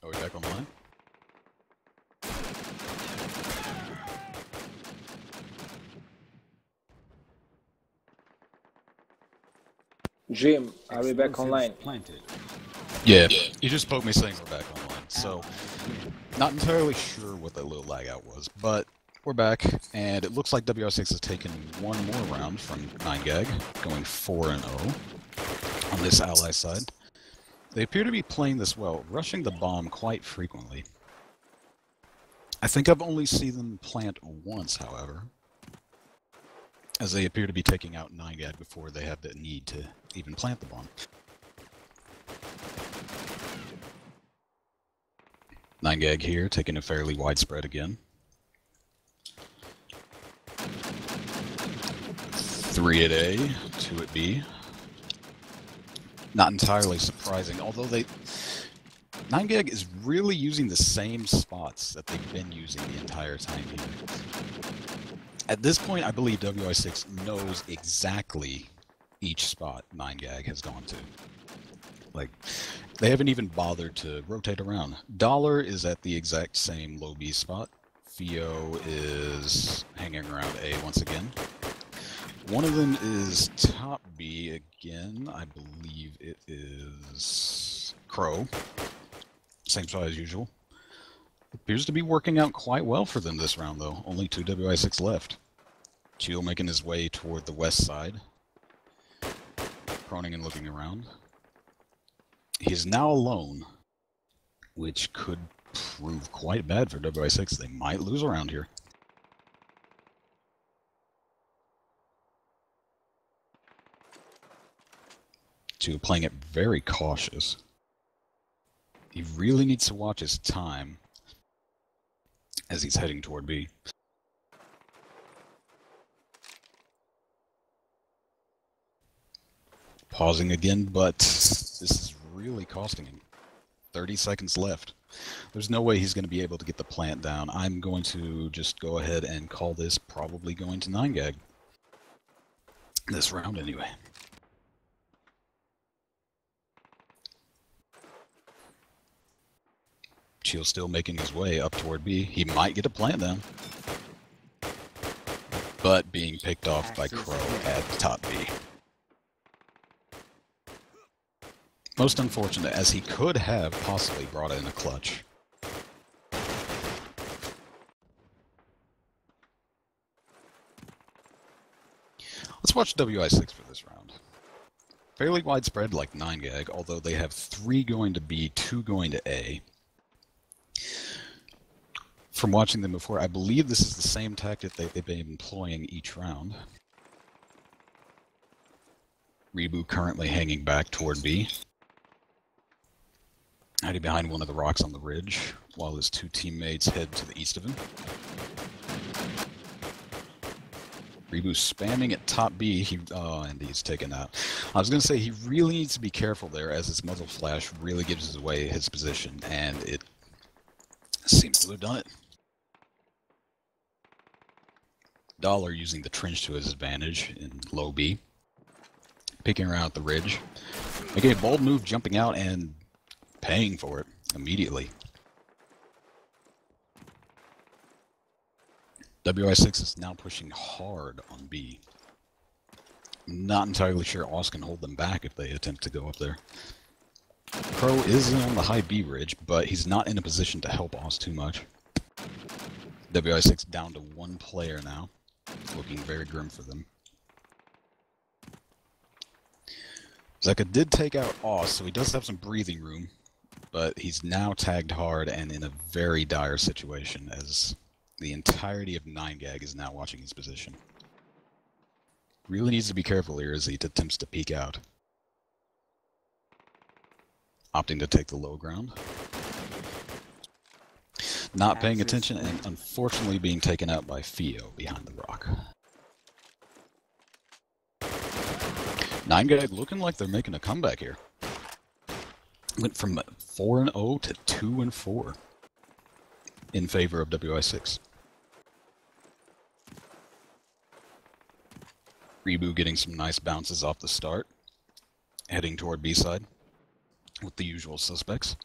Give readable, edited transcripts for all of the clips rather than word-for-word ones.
Are we back online? Jim, are we back online? Planted. Yeah, you just poked me saying we're back online, so not entirely sure what that little lag out was, but we're back, and it looks like wy6 has taken one more round from 9gag, going 4-0 on this ally side. They appear to be playing this well, rushing the bomb quite frequently. I think I've only seen them plant once, however, as they appear to be taking out 9gag before they have the need to even plant the bomb. 9gag here, taking a fairly wide spread again. 3 at A, 2 at B. Not entirely surprising, although 9gag is really using the same spots that they've been using the entire time here. At this point, I believe wy6 knows exactly each spot 9gag has gone to. Like, they haven't even bothered to rotate around. Dollar is at the exact same low B spot. Theo is hanging around A once again. One of them is top B again. I believe it is Crow. Same spot as usual. Appears to be working out quite well for them this round, though. Only 2 wy6 left. Cheel making his way toward the west side. Proning and looking around. He's now alone, which could prove quite bad for wy6. They might lose around here. Cheel playing it very cautious. He really needs to watch his time as he's heading toward B. Pausing again, but this is really costing him. 30 seconds left. There's no way he's going to be able to get the plant down. I'm going to just go ahead and call this probably going to 9gag. This round anyway. Cheel still making his way up toward B. He might get a plant down, but being picked off by Crow at top B. Most unfortunate, as he could have possibly brought in a clutch. Let's watch wy6 for this round. Fairly widespread like 9gag, although they have 3 going to B, 2 going to A. From watching them before, I believe this is the same tactic they've been employing each round. Rebu currently hanging back toward B. Hiding behind one of the rocks on the ridge, while his 2 teammates head to the east of him. Rebu spamming at top B, and he's taken out. I was going to say, he really needs to be careful there, as his muzzle flash really gives away his position, and it seems to have done it. Dollar using the trench to his advantage in low B. Peeking around at the ridge. Making a bold move, jumping out and paying for it immediately. wy6 is now pushing hard on B. I'm not entirely sure Oz can hold them back if they attempt to go up there. Crow is on the high B ridge, but he's not in a position to help Oz too much. wy6 down to 1 player now. Looking very grim for them. Zeka did take out Oz, so he does have some breathing room, but he's now tagged hard and in a very dire situation, as the entirety of 9gag is now watching his position. Really needs to be careful here as he attempts to peek out. Opting to take the low ground. Not paying attention and unfortunately being taken out by Theo behind the rock. 9gag looking like they're making a comeback here. Went from 4-0 to 2-4 in favor of wy6. Rebu getting some nice bounces off the start, heading toward B side with the usual suspects.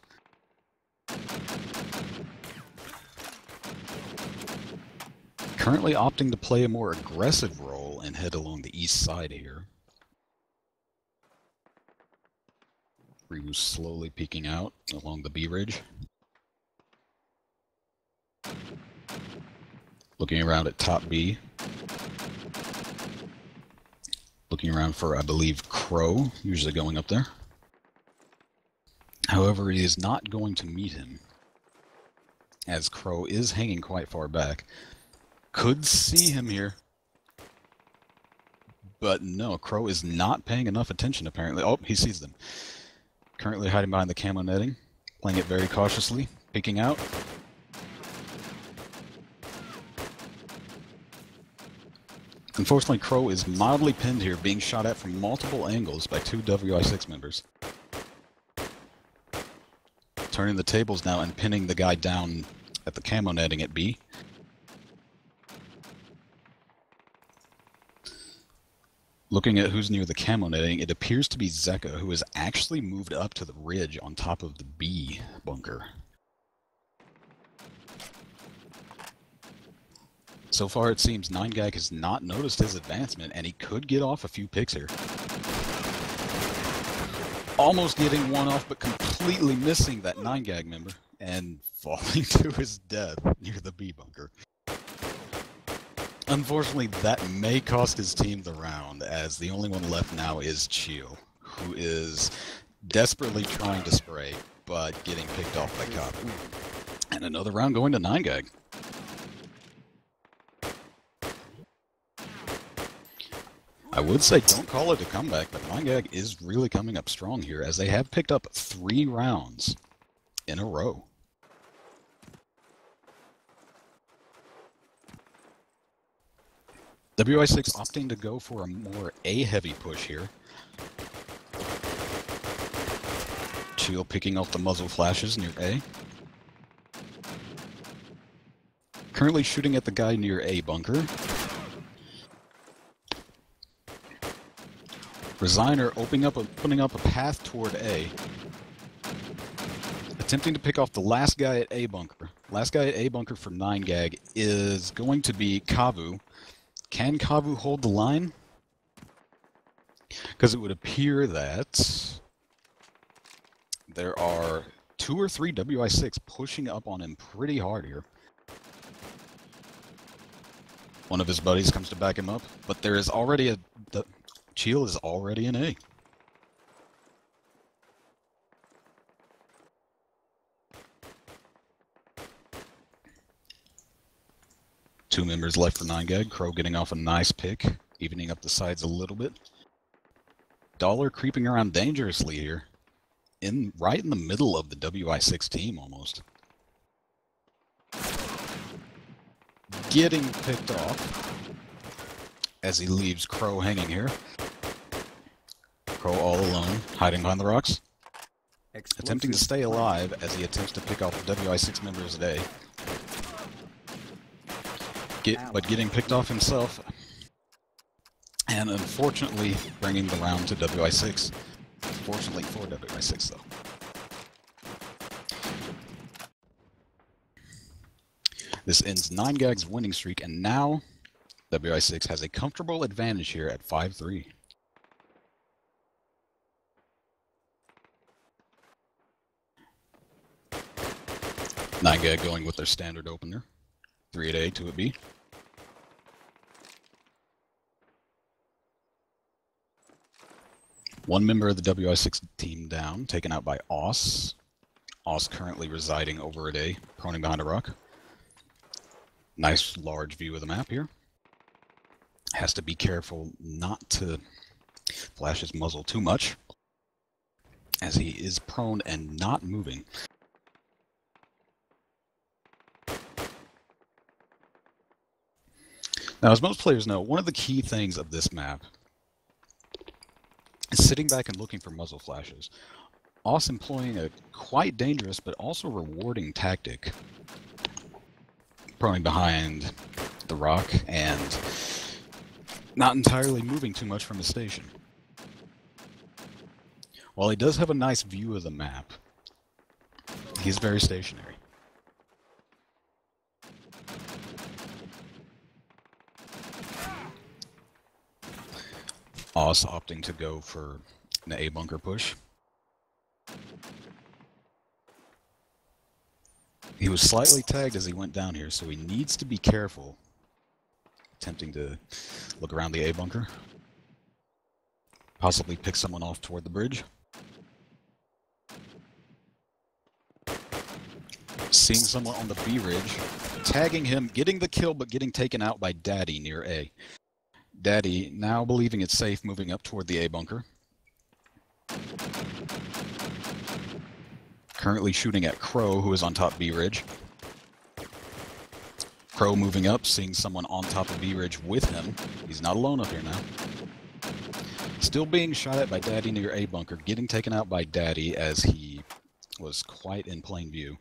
Currently opting to play a more aggressive role and head along the east side here. Ryu's slowly peeking out along the B ridge. Looking around at top B. Looking around for, I believe, Crow, usually going up there. However, he is not going to meet him, as Crow is hanging quite far back. Could see him here. But no, Crow is not paying enough attention, apparently. Oh, he sees them. Currently hiding behind the camo netting, playing it very cautiously, peeking out. Unfortunately, Crow is mildly pinned here, being shot at from multiple angles by two wy6 members. Turning the tables now and pinning the guy down at the camo netting at B. Looking at who's near the camo netting, it appears to be Zeka, who has actually moved up to the ridge on top of the B bunker. So far, it seems 9gag has not noticed his advancement, and he could get off a few picks here. Almost getting one off, but completely missing that 9gag member, and falling to his death near the B bunker. Unfortunately, that may cost his team the round, as the only one left now is Chio, who is desperately trying to spray, but getting picked off by cod. And another round going to 9gag. I would say don't call it a comeback, but 9gag is really coming up strong here, as they have picked up 3 rounds in a row. wy6 opting to go for a more A-heavy push here. Chill picking off the muzzle flashes near A. Currently shooting at the guy near A bunker. Resigner opening up a path toward A. Attempting to pick off the last guy at A bunker. Last guy at A bunker for 9gag is going to be Kavu. Can Kavu hold the line? Because it would appear that there are 2 or 3 wy6 pushing up on him pretty hard here. One of his buddies comes to back him up, but there is already Cheel is already in A. Two members left for 9gag. Crow getting off a nice pick, evening up the sides a little bit. Dollar creeping around dangerously here, right in the middle of the wy6 team almost. Getting picked off as he leaves Crow hanging here. Crow all alone, hiding behind the rocks. Attempting to stay alive as he attempts to pick off the wy6 members at A. But getting picked off himself, and unfortunately bringing the round to wy6. Fortunately for wy6 though. This ends 9gag's winning streak, and now wy6 has a comfortable advantage here at 5-3. Nine gag going with their standard opener. 3 at A, 2 at B. One member of the wy6 team down, taken out by Oss. Oss currently residing over at A, proning behind a rock. Nice large view of the map here. Has to be careful not to flash his muzzle too much, as he is prone and not moving. Now, as most players know, one of the key things of this map is sitting back and looking for muzzle flashes. Oss employing a quite dangerous but also rewarding tactic, proning behind the rock and not entirely moving too much from his station. While he does have a nice view of the map, he's very stationary. Oz opting to go for an A bunker push. He was slightly tagged as he went down here, so he needs to be careful. Attempting to look around the A bunker. Possibly pick someone off toward the bridge. Seeing someone on the B ridge, tagging him, getting the kill, but getting taken out by Daddy near A. Daddy, now believing it's safe, moving up toward the A bunker. Currently shooting at Crow, who is on top B ridge. Crow moving up, seeing someone on top of B ridge with him. He's not alone up here now. Still being shot at by Daddy near A bunker, getting taken out by Daddy as he was quite in plain view.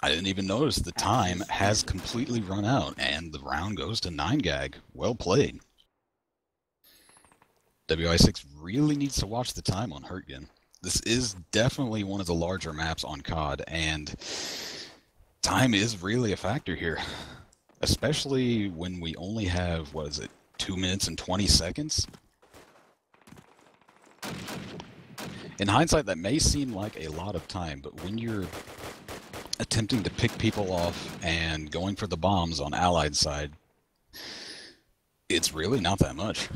I didn't even notice the time has completely run out, and the round goes to 9gag. Well played. wy6 really needs to watch the time on Hurtgen. This is definitely one of the larger maps on COD, and time is really a factor here. Especially when we only have, 2 minutes and 20 seconds? In hindsight, that may seem like a lot of time, but when you're attempting to pick people off and going for the bombs on Allied side, it's really not that much.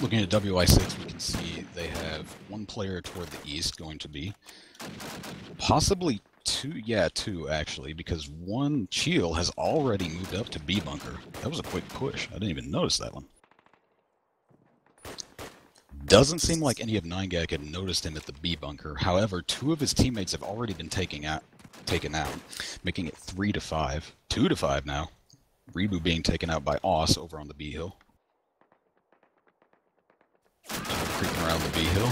Looking at wy6, we can see they have one player toward the east going to be. Possibly two actually, because one Cheel has already moved up to B bunker. That was a quick push. I didn't even notice that one. Doesn't seem like any of 9gag had noticed him at the B bunker. However, 2 of his teammates have already been taken out, making it 3-5. 2-5 now. Rebu being taken out by Oss over on the B hill. Creeping around the B hill.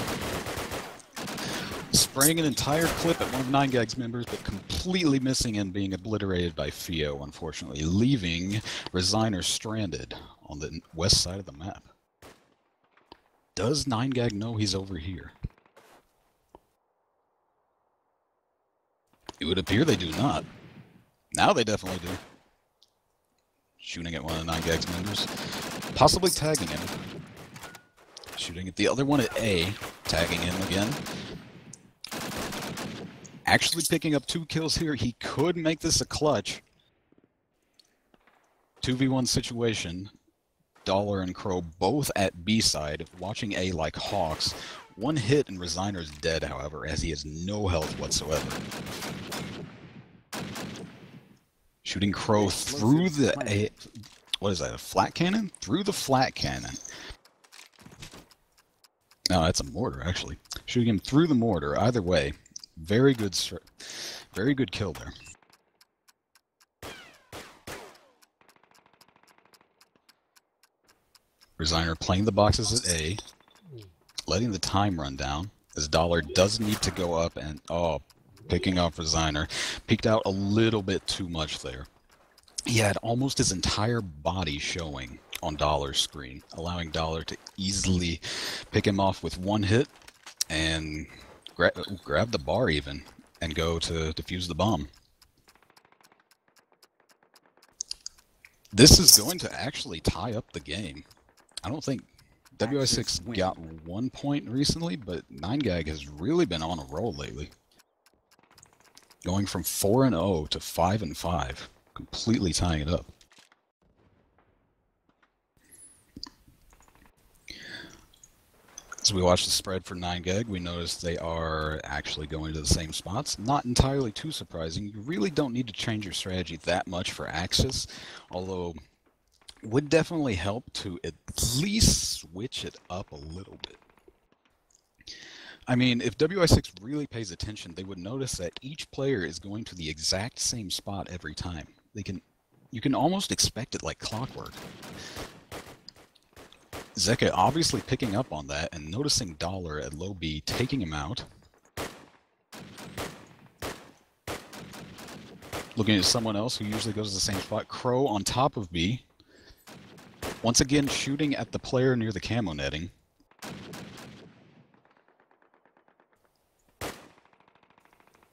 Spraying an entire clip at one of 9gag's members, but completely missing and being obliterated by Fio, unfortunately, leaving Resigner stranded on the west side of the map. Does 9gag know he's over here? It would appear they do not. Now they definitely do. Shooting at one of 9gag's members. Possibly tagging him. Shooting at the other one at A. Tagging him again. Actually picking up 2 kills here. He could make this a clutch. 2v1 situation. Dollar and Crow both at B side, watching A like hawks. One hit and Resigner's dead, however, as he has no health whatsoever. Shooting Crow through the A. What is that, a flat cannon? Through the flat cannon. No, that's a mortar, actually. Shooting him through the mortar. Either way, very good kill there. Resigner playing the boxes at A, letting the time run down, as Dollar does need to go up and, picking off Resigner. Peeked out a little bit too much there. He had almost his entire body showing on Dollar's screen, allowing Dollar to easily pick him off with one hit and grab the bar even, and go to defuse the bomb. This is going to actually tie up the game. I don't think wy6 got 1 point recently, but 9gag has really been on a roll lately. Going from 4-0 to 5-5, completely tying it up. As we watch the spread for 9gag, we notice they are actually going to the same spots. Not entirely too surprising. You really don't need to change your strategy that much for Axis, although would definitely help to at least switch it up a little bit. I mean, if wy6 really pays attention, they would notice that each player is going to the exact same spot every time. You can almost expect it like clockwork. Zeka obviously picking up on that and noticing Dollar at low B, taking him out. Looking at someone else who usually goes to the same spot, Crow on top of B. Once again, shooting at the player near the camo netting.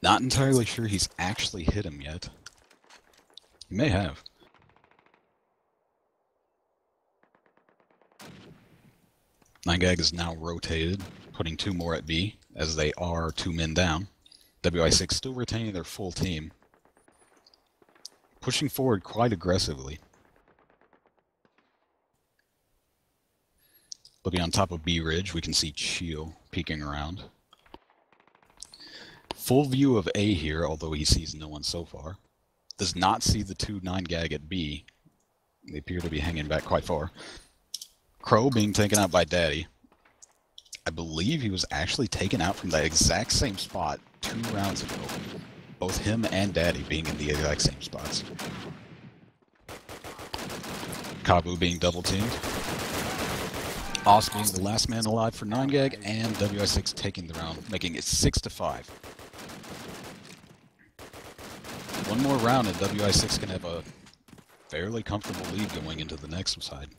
Not entirely sure he's actually hit him yet. He may have. 9GAG is now rotated, putting 2 more at B, as they are 2 men down. wy6 still retaining their full team, pushing forward quite aggressively. Looking on top of B Ridge, we can see Chio peeking around. Full view of A here, although he sees no one so far. Does not see the 2 9GAG at B. They appear to be hanging back quite far. Crow being taken out by Daddy. I believe he was actually taken out from that exact same spot 2 rounds ago. Both him and Daddy being in the exact same spots. Kabu being double teamed. Os being the last man alive for 9GAG, and wy6 taking the round, making it 6-5. One more round and wy6 can have a fairly comfortable lead going into the next side.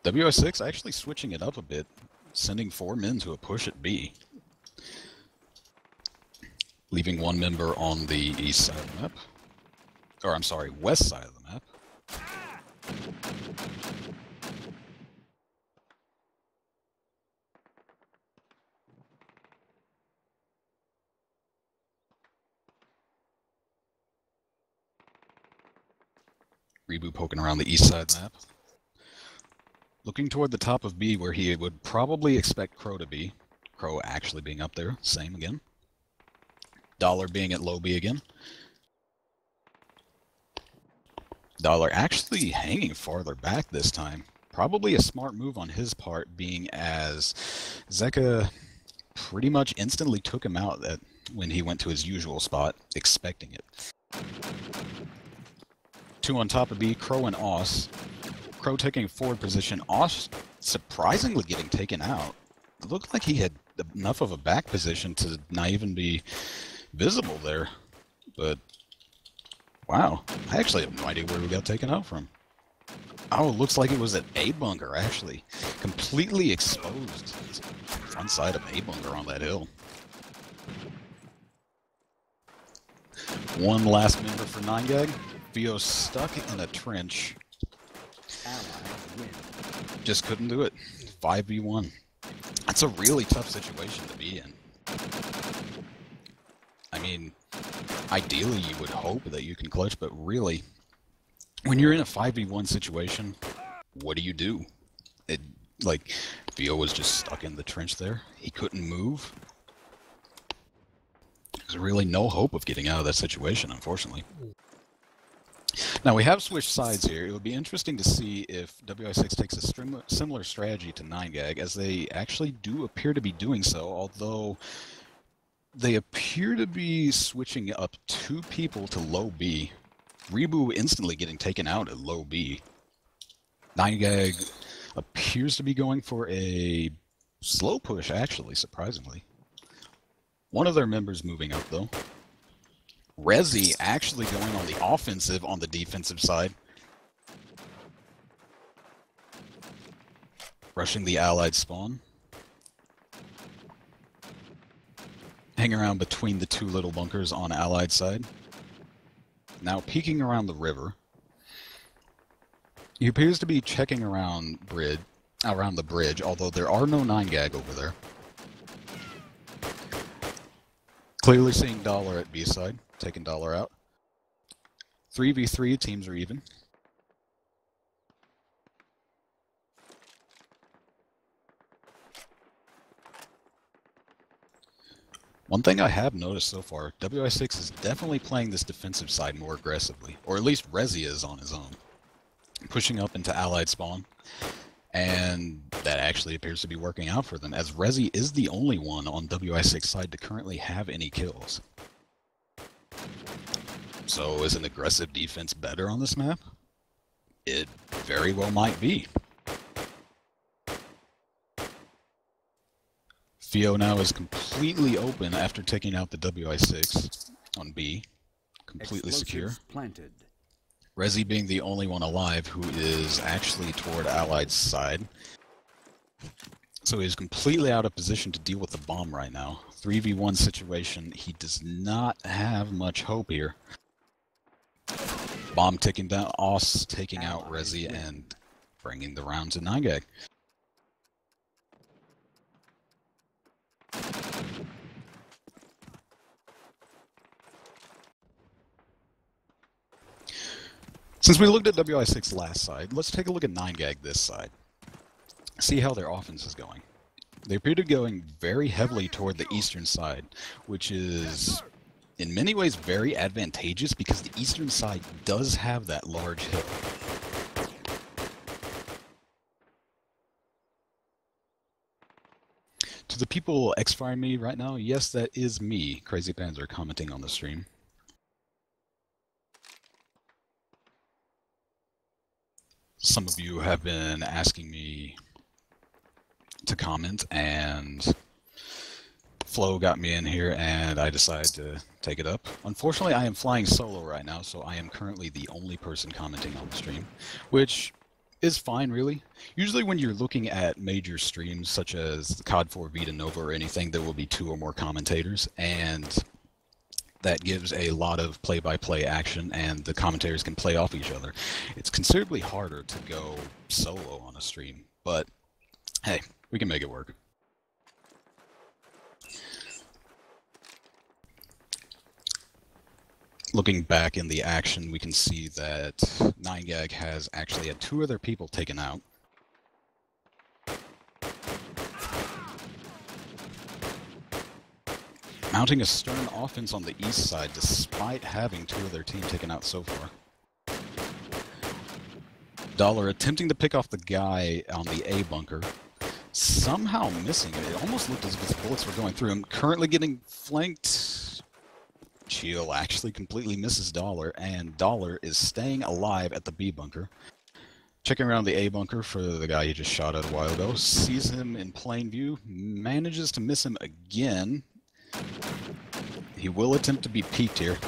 wy6 actually switching it up a bit, sending 4 men to a push at B, leaving 1 member on the east side of the map. Or, I'm sorry, west side of the map. Rebu poking around the east side of the map. Looking toward the top of B where he would probably expect Crow to be. Crow actually being up there, same again. Dollar being at low B again. Dollar actually hanging farther back this time. Probably a smart move on his part, being as Zeka pretty much instantly took him out when he went to his usual spot, expecting it. 2 on top of B, Crow and Os. Crow taking forward position. Os surprisingly getting taken out. It looked like he had enough of a back position to not even be visible there. But, wow. I actually have no idea where we got taken out from. Oh, it looks like it was at A bunker, actually. Completely exposed. Front side of A bunker on that hill. One last member for 9GAG. Vio stuck in a trench. Just couldn't do it. 5v1. That's a really tough situation to be in. I mean, ideally you would hope that you can clutch, but really, when you're in a 5v1 situation, what do? Like, Vio was just stuck in the trench there. He couldn't move. There's really no hope of getting out of that situation, unfortunately. Now, we have switched sides here. It would be interesting to see if wy6 takes a similar strategy to 9GAG, as they actually do appear to be doing so, although they appear to be switching up 2 people to low B. Rebu instantly getting taken out at low B. 9GAG appears to be going for a slow push, actually, surprisingly. One of their members moving up, though. Rezi actually going on the offensive on the defensive side. Rushing the allied spawn. Hang around between the 2 little bunkers on allied side. Now peeking around the river. He appears to be checking around the bridge, although there are no 9GAG over there. Clearly seeing Dollar at B side, taking Dollar out. 3v3, teams are even. One thing I have noticed so far, wy6 is definitely playing this defensive side more aggressively, or at least Rezi is on his own. Pushing up into allied spawn, and that actually appears to be working out for them, as Rezi is the only one on wy6 side to currently have any kills. So is an aggressive defense better on this map? It very well might be. Fio now is completely open after taking out the wy6 on B. Completely secure. Planted. Rezi being the only one alive who is actually toward Allied's side. So he's completely out of position to deal with the bomb right now. 3v1 situation. He does not have much hope here. Bomb ticking down. Oss taking out Rezi and bringing the round to 9gag. Since we looked at wy6 last side, let's take a look at 9gag this side. See how their offense is going. They appear to be going very heavily toward the eastern side, which is in many ways very advantageous because the eastern side does have that large hill. To the people X-firing me right now, yes, that is me, Crazypanzer, commenting on the stream. Some of you have been asking me to comment, and Flo got me in here, and I decided to take it up. Unfortunately, I am flying solo right now, so I am currently the only person commenting on the stream, which is fine, really. Usually when you're looking at major streams, such as the COD4 Vita Nova or anything, there will be 2 or more commentators, and that gives a lot of play-by-play action, and the commentators can play off each other. It's considerably harder to go solo on a stream, but hey, we can make it work. Looking back in the action, we can see that 9gag has actually had 2 other people taken out. Mounting a stern offense on the east side despite having 2 of their team taken out so far. Dollar attempting to pick off the guy on the A bunker, somehow missing it. It almost looked as if his bullets were going through him. Currently getting flanked. Chill actually completely misses Dollar, and Dollar is staying alive at the B bunker. Checking around the A bunker for the guy he just shot at a while ago. Sees him in plain view, manages to miss him again. He will attempt to be peeked here.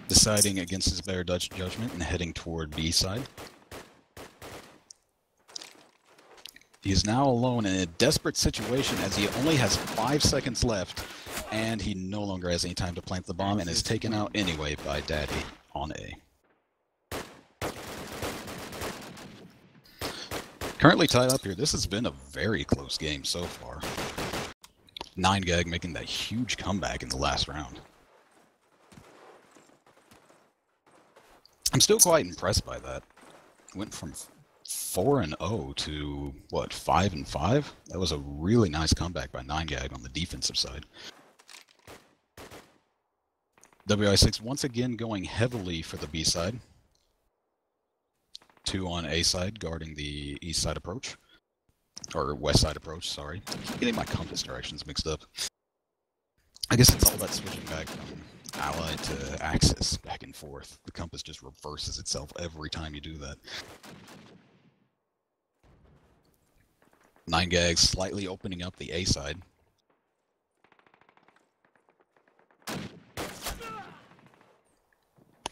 Deciding against his better Dutch judgment and heading toward B side. He is now alone in a desperate situation as he only has 5 seconds left, and he no longer has any time to plant the bomb and is taken out anyway by Daddy on A. Currently tied up here. This has been a very close game so far. 9gag making that huge comeback in the last round. I'm still quite impressed by that. Went from 4-0 to, what, 5-5? That was a really nice comeback by 9gag on the defensive side. wy6 once again going heavily for the B side. 2 on A side, guarding the east side approach. Or west side approach, sorry. I keep getting my compass directions mixed up. I guess it's all that switching back from Allied to Axis, back and forth. The compass just reverses itself every time you do that. 9gag slightly opening up the A side.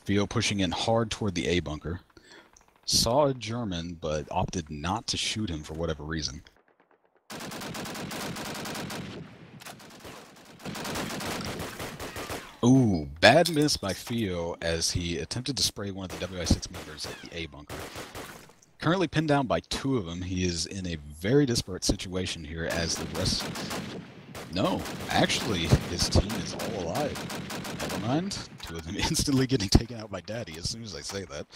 Theo pushing in hard toward the A bunker. Saw a German, but opted not to shoot him for whatever reason. Ooh, bad miss by Theo as he attempted to spray one of the wy6 members at the A bunker. Currently pinned down by 2 of them, he is in a very disparate situation here as the rest... No, actually, his team is all alive. Never mind. 2 of them instantly getting taken out by Daddy as soon as I say that.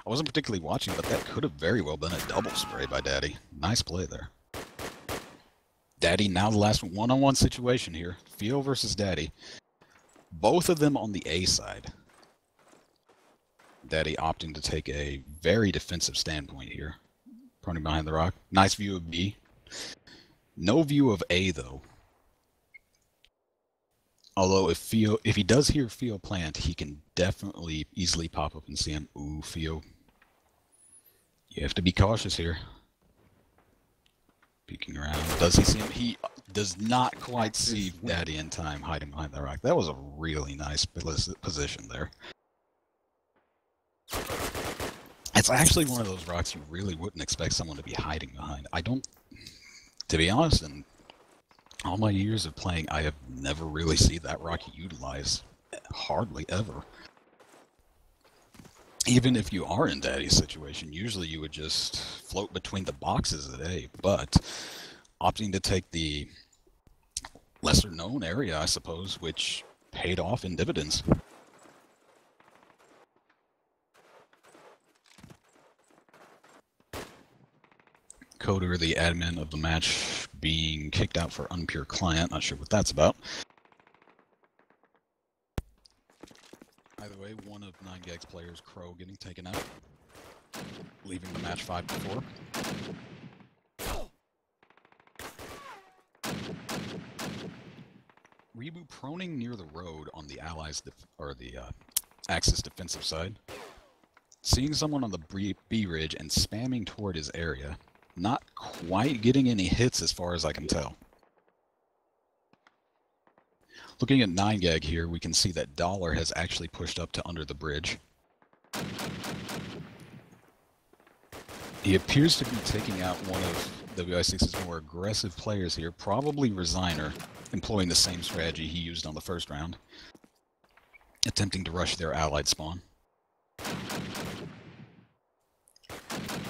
I wasn't particularly watching, but that could have very well been a double spray by Daddy. Nice play there. Daddy now the last one-on-one situation here. Theo versus Daddy. Both of them on the A side. Daddy opting to take a very defensive standpoint here. Proning behind the rock. Nice view of B. No view of A, though. Although if he does hear Theo plant, he can definitely easily pop up and see him. Ooh, Theo. You have to be cautious here. Peeking around. Does he see him? He does not quite see Daddy in time hiding behind the rock. That was a really nice position there. I It's actually one of those rocks you really wouldn't expect someone to be hiding behind. To be honest, in all my years of playing, I have never really seen that rock utilized. Hardly ever. Even if you are in Daddy's situation, usually you would just float between the boxes of the day, but opting to take the lesser known area, I suppose, which paid off in dividends. Coder, the admin of the match, being kicked out for unpure client. Not sure what that's about. Either way, one of 9gag's players, Crow, getting taken out, leaving the match 5-4. Rebu proning near the road on the Allies' Axis defensive side, seeing someone on the B ridge and spamming toward his area. Not quite getting any hits as far as I can tell. Looking at 9gag here, we can see that Dollar has actually pushed up to under the bridge. He appears to be taking out one of wy6's more aggressive players here, probably Resigner, employing the same strategy he used on the first round, attempting to rush their allied spawn.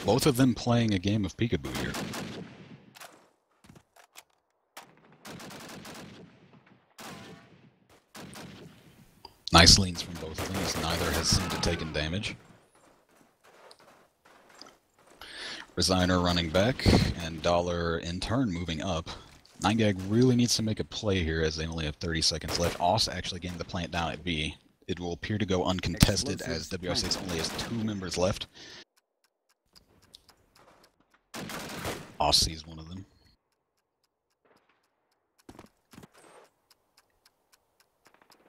Both of them playing a game of peekaboo here. Nice leans from both of them, as neither has seemed to take damage. Resigner running back, and Dollar in turn moving up. 9gag really needs to make a play here, as they only have 30 seconds left. Oss actually getting the plant down at B. It will appear to go uncontested, as wy6 only has 2 members left. Oss sees one of them.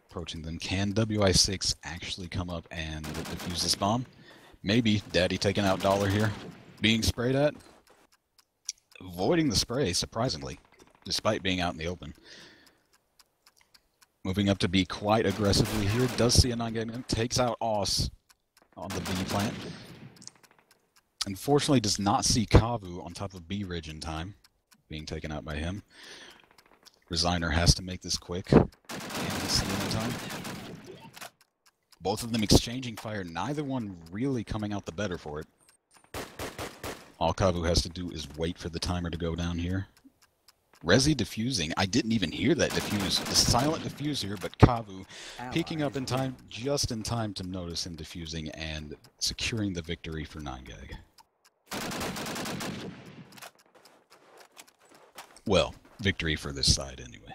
Approaching them. Can wy6 actually come up and defuse this bomb? Maybe. Daddy taking out Dollar here. Being sprayed at. Avoiding the spray, surprisingly, despite being out in the open. Moving up to B quite aggressively here. Does see a 9gag. Takes out Oss on the B plant. Unfortunately, does not see Kavu on top of B ridge in time. Being taken out by him. Resigner has to make this quick. Can't see him in time. Both of them exchanging fire. Neither one really coming out the better for it. All Kavu has to do is wait for the timer to go down here. Rezi diffusing. I didn't even hear that diffuse. The silent diffuse here, but Kavu peeking up in time, just in time to notice him diffusing and securing the victory for 9gag. Well, victory for this side anyway.